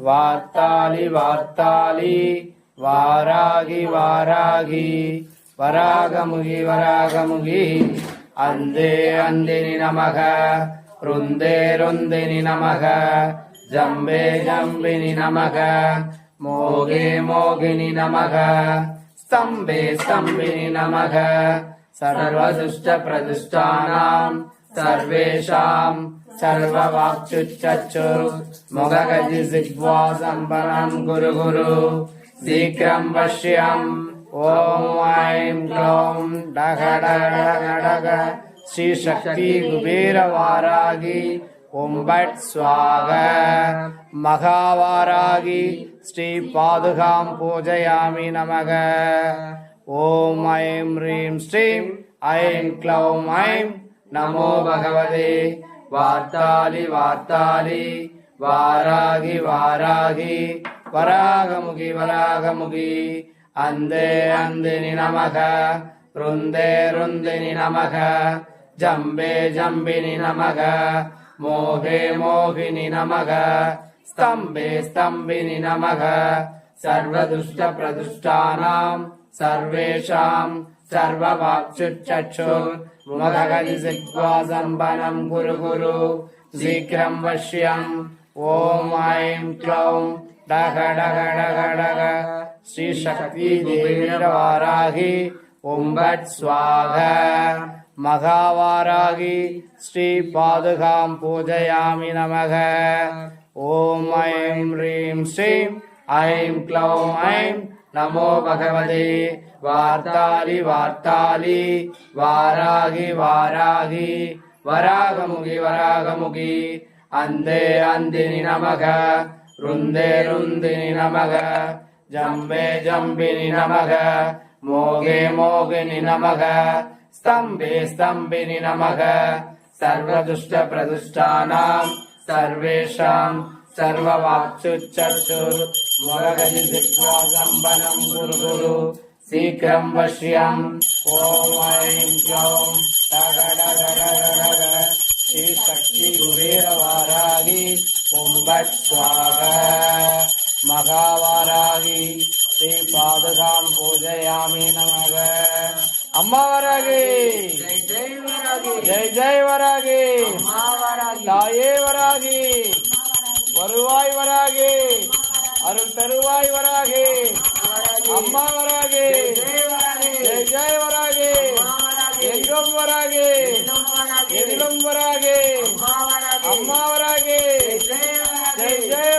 வார்த்தாளி வார்த்தாளி வாராகி வாராகி வராகமுகி வராகமுகி அந்தே அந்தினி நமக ருந்தே ருந்தினி நமக ஜம்பே ஜம்பினி நமக மோகே மோகினி நமக ஸ்தம்பே ஸ்தம்பினி நமக சர்வதுஷ்ட பிரதுஷ்டானாம் சர்வேஷாம் சர்வவாக்சுச்சச்சு முககஜி சிக்வா சம்பரம் குரு குரு சீக்கிரம் வஷ்யம் ஓம் ஐம் க்ளௌம் டக டக டக ஸ்ரீ சக்தி குபேர வாராகி ஓம் பட் ஸ்வாக மகாவாராகி ஸ்ரீ பாதுகாம் பூஜயாமி நமக ஓம் ஐம் ரீம் ஸ்ரீம் ஐம் க்ளௌம் ஐம் நமோ பகவதே வார்த்தாளி வார்த்தாளி வாராகி வாராகி வராகமுகி வராகமுகி அந்தே அந்தினி நமக ருந்தே ருந்தினி நமக ஜம்பே ஜம்பினி நமக மோகே மோகினி நமக ஸ்தம்பே ஸ்தம்பினி நமக சர்வதுஷ்ட பிரதுஷ்டானாம் சர்வேஷாம் சர்வவாக்சுச்சச்சுர் முககஜி சிக்வா சம்பனம் குரு குரு சீக்கிரம் வஷ்யம் ஓம் ஐம் க்ளௌம் டக டக டக டக ஸ்ரீ சக்தி குபேர வாராகி ஓம் பட் ஸ்வாக மகாவாராகி ஸ்ரீ பாதுகாம் பூஜயாமி நமக ஓம் ஐம் ரீம் ஸ்ரீம் ஐம் க்ளௌம் ஐம் நமோ பகவதே வார்த்தாளி வார்த்தாளி வாராகி வாராகி வராகமுகி வராகமுகி அந்தே அந்தினி நமக ருந்தே ருந்தினி நமக ஜம்பே ஜம்பினி நமக மோகே மோகினி நமக ஸ்தம்பே ஸ்தம்பினி நமக சர்வதுஷ்ட பிரதுஷ்டானாம் சர்வேஷாம் சர்வவாக்சுச்சச்சுர் முககஜி சிக்வா சம்பனம் குரு குரு சீக்கிரம் வஷ்யம் ஓம் ஐம் க்ளௌம் டக டக டக டக ஸ்ரீ சக்தி குபேர வாராகி ஓம் பட் ஸ்வாக மகாவாராகி ஸ்ரீ பாதுகாம் பூஜயாமி நமக அம்மா வராகி ஜெய் ஜெய் வராகி தாயே வராகி வருவாய் வராகி அருள் தருவாய் வராகி அம்மா வராகி ஜெய் ஜெய் வராகி எங்கும் வராகி எதிலும் வராகி அம்மா வராகி ஜெய் ஜெய்